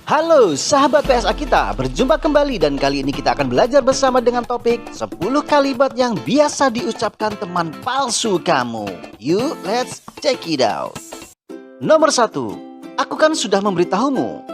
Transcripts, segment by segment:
Halo sahabat PSA kita, berjumpa kembali dan kali ini kita akan belajar bersama dengan topik 10 kalimat yang biasa diucapkan teman palsu kamu. Yuk, let's check it out. Nomor 1, aku kan sudah memberitahumu.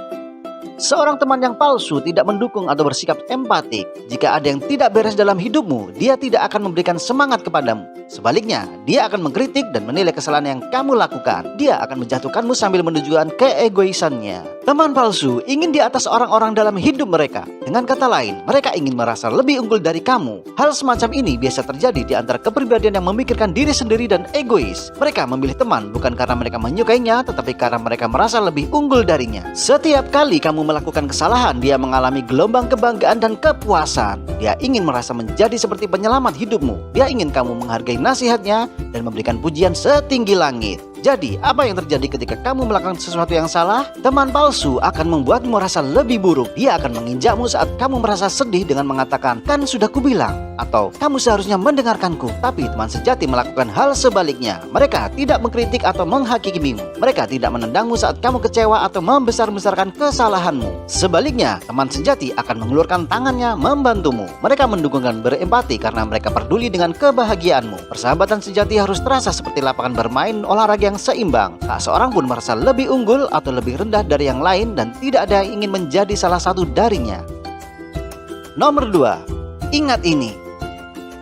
Seorang teman yang palsu tidak mendukung atau bersikap empatik. Jika ada yang tidak beres dalam hidupmu, dia tidak akan memberikan semangat kepadamu. Sebaliknya, dia akan mengkritik dan menilai kesalahan yang kamu lakukan. Dia akan menjatuhkanmu sambil menunjukkan keegoisannya. Teman palsu ingin di atas orang-orang dalam hidup mereka. Dengan kata lain, mereka ingin merasa lebih unggul dari kamu. Hal semacam ini biasa terjadi di antara kepribadian yang memikirkan diri sendiri dan egois. Mereka memilih teman bukan karena mereka menyukainya, tetapi karena mereka merasa lebih unggul darinya. Setiap kali kamu melakukan kesalahan, dia mengalami gelombang kebanggaan dan kepuasan. Dia ingin merasa menjadi seperti penyelamat hidupmu. Dia ingin kamu menghargai nasihatnya dan memberikan pujian setinggi langit. Jadi, apa yang terjadi ketika kamu melakukan sesuatu yang salah? Teman palsu akan membuatmu merasa lebih buruk. Dia akan menginjakmu saat kamu merasa sedih dengan mengatakan, "Kan sudah kubilang," atau "Kamu seharusnya mendengarkanku." Tapi teman sejati melakukan hal sebaliknya. Mereka tidak mengkritik atau menghakimimu. Mereka tidak menendangmu saat kamu kecewa atau membesar-besarkan kesalahanmu. Sebaliknya, teman sejati akan mengeluarkan tangannya membantumu. Mereka mendukung dan berempati karena mereka peduli dengan kebahagiaanmu. Persahabatan sejati harus terasa seperti lapangan bermain olahraga yang seimbang. Tak seorang pun merasa lebih unggul atau lebih rendah dari yang lain dan tidak ada yang ingin menjadi salah satu darinya. Nomor 2, ingat ini.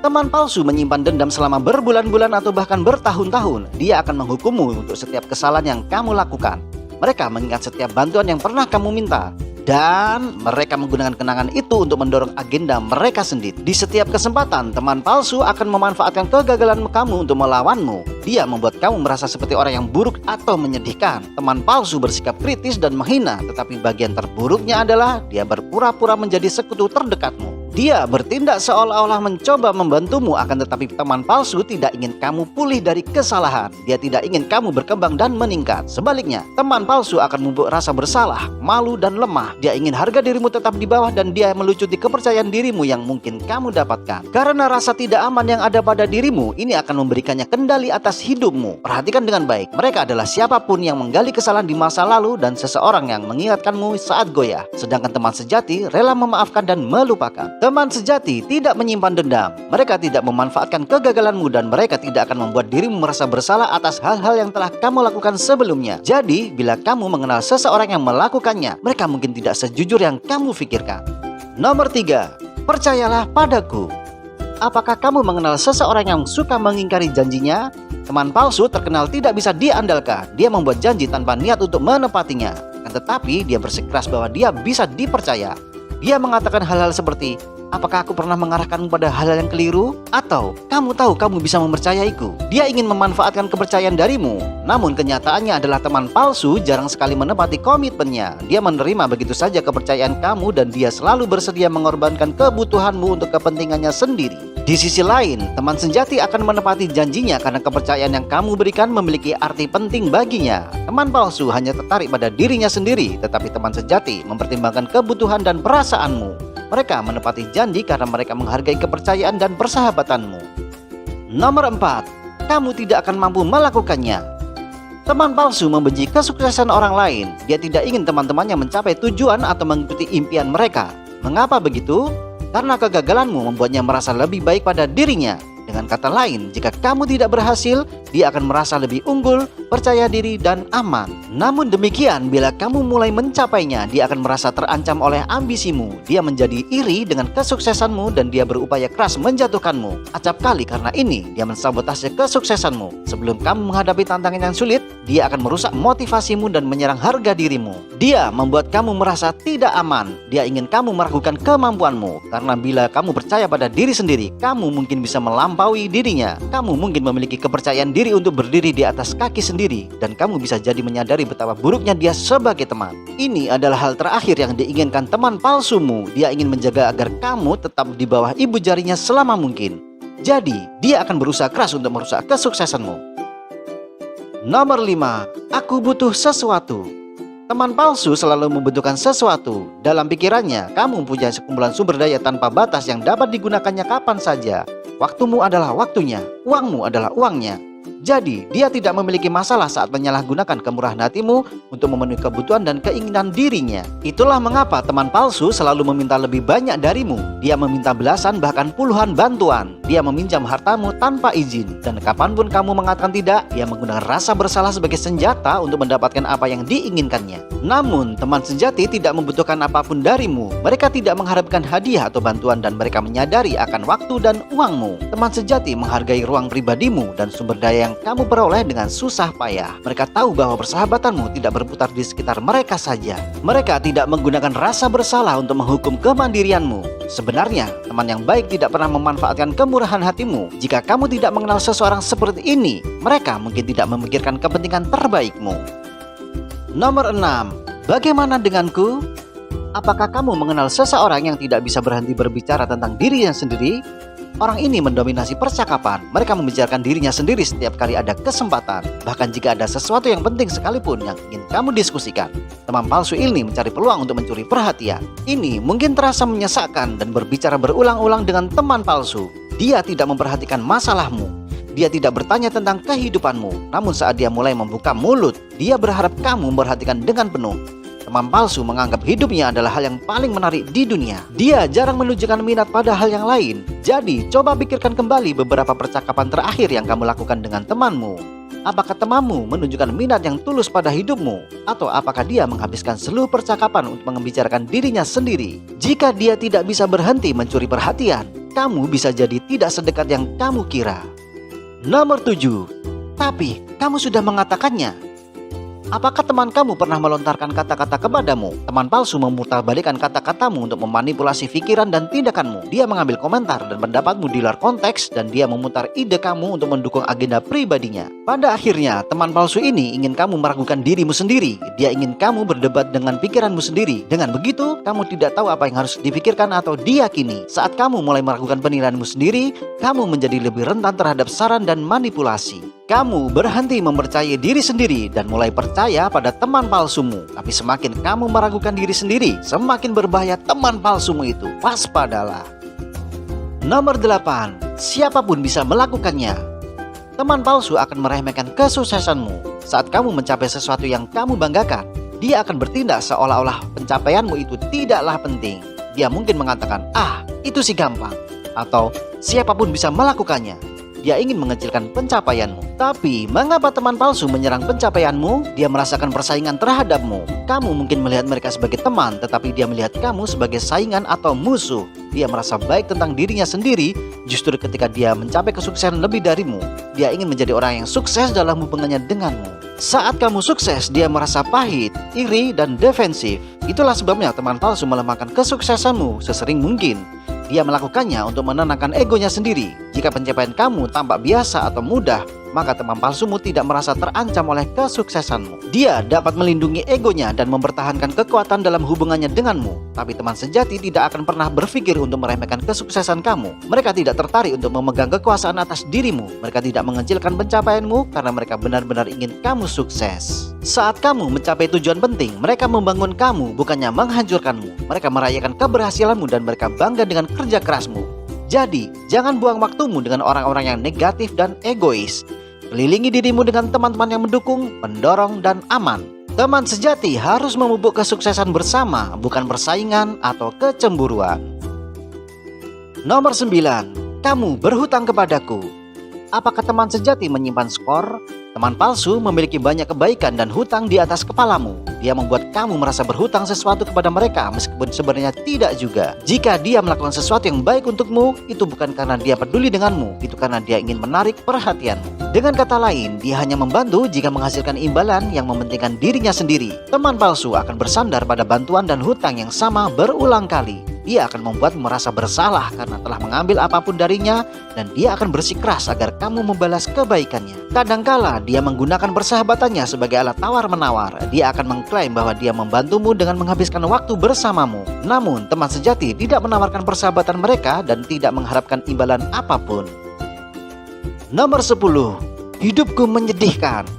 Teman palsu menyimpan dendam selama berbulan-bulan atau bahkan bertahun-tahun. Dia akan menghukummu untuk setiap kesalahan yang kamu lakukan. Mereka mengingat setiap bantuan yang pernah kamu minta. Dan mereka menggunakan kenangan itu untuk mendorong agenda mereka sendiri. Di setiap kesempatan, teman palsu akan memanfaatkan kegagalan kamu untuk melawanmu. Dia membuat kamu merasa seperti orang yang buruk atau menyedihkan. Teman palsu bersikap kritis dan menghina, tetapi bagian terburuknya adalah dia berpura-pura menjadi sekutu terdekatmu. Dia bertindak seolah-olah mencoba membantumu, akan tetapi teman palsu tidak ingin kamu pulih dari kesalahan. Dia tidak ingin kamu berkembang dan meningkat. Sebaliknya, teman palsu akan membuat rasa bersalah, malu, dan lemah. Dia ingin harga dirimu tetap di bawah dan dia melucuti kepercayaan dirimu yang mungkin kamu dapatkan. Karena rasa tidak aman yang ada pada dirimu, ini akan memberikannya kendali atas hidupmu. Perhatikan dengan baik, mereka adalah siapapun yang menggali kesalahan di masa lalu dan seseorang yang mengingatkanmu saat goyah. Sedangkan teman sejati rela memaafkan dan melupakan. Teman sejati tidak menyimpan dendam. Mereka tidak memanfaatkan kegagalanmu dan mereka tidak akan membuat dirimu merasa bersalah atas hal-hal yang telah kamu lakukan sebelumnya. Jadi, bila kamu mengenal seseorang yang melakukannya, mereka mungkin tidak sejujur yang kamu pikirkan. Nomor 3, percayalah padaku. Apakah kamu mengenal seseorang yang suka mengingkari janjinya? Teman palsu terkenal tidak bisa diandalkan. Dia membuat janji tanpa niat untuk menepatinya. Tetapi dia bersikeras bahwa dia bisa dipercaya. Dia mengatakan hal-hal seperti, "Apakah aku pernah mengarahkanmu pada hal-hal yang keliru?" Atau, "Kamu tahu kamu bisa mempercayaiku." Dia ingin memanfaatkan kepercayaan darimu. Namun kenyataannya adalah teman palsu jarang sekali menepati komitmennya. Dia menerima begitu saja kepercayaan kamu dan dia selalu bersedia mengorbankan kebutuhanmu untuk kepentingannya sendiri. Di sisi lain, teman sejati akan menepati janjinya karena kepercayaan yang kamu berikan memiliki arti penting baginya. Teman palsu hanya tertarik pada dirinya sendiri, tetapi teman sejati mempertimbangkan kebutuhan dan perasaanmu. Mereka menepati janji karena mereka menghargai kepercayaan dan persahabatanmu. Nomor 4, kamu tidak akan mampu melakukannya. Teman palsu membenci kesuksesan orang lain. Dia tidak ingin teman-temannya mencapai tujuan atau mengikuti impian mereka. Mengapa begitu? Karena kegagalanmu membuatnya merasa lebih baik pada dirinya. Dengan kata lain, jika kamu tidak berhasil, dia akan merasa lebih unggul, percaya diri, dan aman. Namun demikian, bila kamu mulai mencapainya, dia akan merasa terancam oleh ambisimu. Dia menjadi iri dengan kesuksesanmu dan dia berupaya keras menjatuhkanmu. Acap kali karena ini, dia mensabotase kesuksesanmu. Sebelum kamu menghadapi tantangan yang sulit, dia akan merusak motivasimu dan menyerang harga dirimu. Dia membuat kamu merasa tidak aman. Dia ingin kamu meragukan kemampuanmu. Karena bila kamu percaya pada diri sendiri, kamu mungkin bisa melampaui dirinya. Kamu mungkin memiliki kepercayaan diri untuk berdiri di atas kaki sendiri. Dan kamu bisa jadi menyadari betapa buruknya dia sebagai teman. Ini adalah hal terakhir yang diinginkan teman palsumu. Dia ingin menjaga agar kamu tetap di bawah ibu jarinya selama mungkin. Jadi, dia akan berusaha keras untuk merusak kesuksesanmu. Nomor 5, aku butuh sesuatu. Teman palsu selalu membutuhkan sesuatu. Dalam pikirannya, kamu punya sekumpulan sumber daya tanpa batas yang dapat digunakannya kapan saja. Waktumu adalah waktunya, uangmu adalah uangnya. Jadi, dia tidak memiliki masalah saat menyalahgunakan kemurahan hatimu untuk memenuhi kebutuhan dan keinginan dirinya. Itulah mengapa teman palsu selalu meminta lebih banyak darimu. Dia meminta belasan bahkan puluhan bantuan. Dia meminjam hartamu tanpa izin. Dan kapanpun kamu mengatakan tidak, dia menggunakan rasa bersalah sebagai senjata untuk mendapatkan apa yang diinginkannya. Namun, teman sejati tidak membutuhkan apapun darimu. Mereka tidak mengharapkan hadiah atau bantuan dan mereka menyadari akan waktu dan uangmu. Teman sejati menghargai ruang pribadimu dan sumber daya yang kamu peroleh dengan susah payah. Mereka tahu bahwa persahabatanmu tidak berputar di sekitar mereka saja. Mereka tidak menggunakan rasa bersalah untuk menghukum kemandirianmu. Sebenarnya, teman yang baik tidak pernah memanfaatkan kemurahan hatimu. Jika kamu tidak mengenal seseorang seperti ini, mereka mungkin tidak memikirkan kepentingan terbaikmu. Nomor 6. Bagaimana denganku? Apakah kamu mengenal seseorang yang tidak bisa berhenti berbicara tentang dirinya sendiri? Orang ini mendominasi percakapan. Mereka membicarakan dirinya sendiri setiap kali ada kesempatan. Bahkan jika ada sesuatu yang penting sekalipun yang ingin kamu diskusikan. Teman palsu ini mencari peluang untuk mencuri perhatian. Ini mungkin terasa menyesakkan dan berbicara berulang-ulang dengan teman palsu. Dia tidak memperhatikan masalahmu. Dia tidak bertanya tentang kehidupanmu. Namun saat dia mulai membuka mulut, dia berharap kamu memperhatikan dengan penuh. Teman palsu menganggap hidupnya adalah hal yang paling menarik di dunia. Dia jarang menunjukkan minat pada hal yang lain. Jadi, coba pikirkan kembali beberapa percakapan terakhir yang kamu lakukan dengan temanmu. Apakah temanmu menunjukkan minat yang tulus pada hidupmu? Atau apakah dia menghabiskan seluruh percakapan untuk membicarakan dirinya sendiri? Jika dia tidak bisa berhenti mencuri perhatian, kamu bisa jadi tidak sedekat yang kamu kira. Nomor 7. Tapi, kamu sudah mengatakannya. Apakah teman kamu pernah melontarkan kata-kata kepadamu? Teman palsu memutarbalikkan kata-katamu untuk memanipulasi pikiran dan tindakanmu. Dia mengambil komentar dan pendapatmu di luar konteks dan dia memutar ide kamu untuk mendukung agenda pribadinya. Pada akhirnya, teman palsu ini ingin kamu meragukan dirimu sendiri. Dia ingin kamu berdebat dengan pikiranmu sendiri. Dengan begitu, kamu tidak tahu apa yang harus dipikirkan atau diyakini. Saat kamu mulai meragukan penilaianmu sendiri, kamu menjadi lebih rentan terhadap saran dan manipulasi. Kamu berhenti mempercayai diri sendiri dan mulai percaya pada teman palsumu. Tapi semakin kamu meragukan diri sendiri, semakin berbahaya teman palsumu itu. Waspadalah. Nomor 8. Siapapun bisa melakukannya. Teman palsu akan meremehkan kesuksesanmu. Saat kamu mencapai sesuatu yang kamu banggakan, dia akan bertindak seolah-olah pencapaianmu itu tidaklah penting. Dia mungkin mengatakan, itu sih gampang. Atau, siapapun bisa melakukannya. Dia ingin mengecilkan pencapaianmu. Tapi, mengapa teman palsu menyerang pencapaianmu? Dia merasakan persaingan terhadapmu. Kamu mungkin melihat mereka sebagai teman, tetapi dia melihat kamu sebagai saingan atau musuh. Dia merasa baik tentang dirinya sendiri, justru ketika dia mencapai kesuksesan lebih darimu. Dia ingin menjadi orang yang sukses dalam hubungannya denganmu. Saat kamu sukses, dia merasa pahit, iri, dan defensif. Itulah sebabnya teman palsu melemahkan kesuksesanmu sesering mungkin. Dia melakukannya untuk menenangkan egonya sendiri. Jika pencapaian kamu tampak biasa atau mudah, maka teman palsumu tidak merasa terancam oleh kesuksesanmu. Dia dapat melindungi egonya dan mempertahankan kekuatan dalam hubungannya denganmu. Tapi teman sejati tidak akan pernah berpikir untuk meremehkan kesuksesan kamu. Mereka tidak tertarik untuk memegang kekuasaan atas dirimu. Mereka tidak mengecilkan pencapaianmu karena mereka benar-benar ingin kamu sukses. Saat kamu mencapai tujuan penting, mereka membangun kamu, bukannya menghancurkanmu. Mereka merayakan keberhasilanmu dan mereka bangga dengan kerja kerasmu. Jadi, jangan buang waktumu dengan orang-orang yang negatif dan egois. Kelilingi dirimu dengan teman-teman yang mendukung, mendorong, dan aman. Teman sejati harus memupuk kesuksesan bersama, bukan persaingan atau kecemburuan. Nomor 9. Kamu berhutang kepadaku. Apakah teman sejati menyimpan skor? Teman palsu memiliki banyak kebaikan dan hutang di atas kepalamu. Dia membuat kamu merasa berhutang sesuatu kepada mereka meskipun sebenarnya tidak juga. Jika dia melakukan sesuatu yang baik untukmu, itu bukan karena dia peduli denganmu, itu karena dia ingin menarik perhatianmu. Dengan kata lain, dia hanya membantu jika menghasilkan imbalan yang mementingkan dirinya sendiri. Teman palsu akan bersandar pada bantuan dan hutang yang sama berulang kali. Dia akan membuatmu merasa bersalah karena telah mengambil apapun darinya, dan dia akan bersikeras agar kamu membalas kebaikannya. Kadangkala dia menggunakan persahabatannya sebagai alat tawar-menawar. Dia akan mengklaim bahwa dia membantumu dengan menghabiskan waktu bersamamu. Namun, teman sejati tidak menawarkan persahabatan mereka dan tidak mengharapkan imbalan apapun. Nomor 10. Hidupku menyedihkan.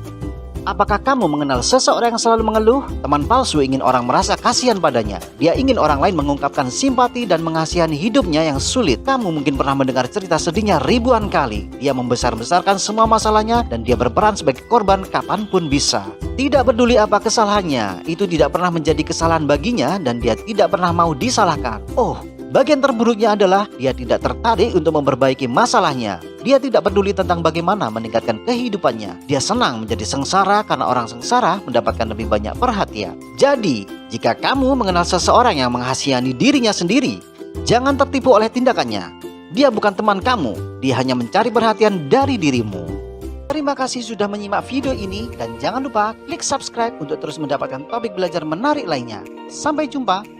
Apakah kamu mengenal seseorang yang selalu mengeluh? Teman palsu ingin orang merasa kasihan padanya. Dia ingin orang lain mengungkapkan simpati dan mengasihani hidupnya yang sulit. Kamu mungkin pernah mendengar cerita sedihnya ribuan kali. Dia membesar-besarkan semua masalahnya dan dia berperan sebagai korban kapanpun bisa. Tidak peduli apa kesalahannya, itu tidak pernah menjadi kesalahan baginya dan dia tidak pernah mau disalahkan. Oh, bagian terburuknya adalah dia tidak tertarik untuk memperbaiki masalahnya. Dia tidak peduli tentang bagaimana meningkatkan kehidupannya. Dia senang menjadi sengsara karena orang sengsara mendapatkan lebih banyak perhatian. Jadi, jika kamu mengenal seseorang yang menghasihani dirinya sendiri, jangan tertipu oleh tindakannya. Dia bukan teman kamu, dia hanya mencari perhatian dari dirimu. Terima kasih sudah menyimak video ini dan jangan lupa klik subscribe untuk terus mendapatkan topik belajar menarik lainnya. Sampai jumpa.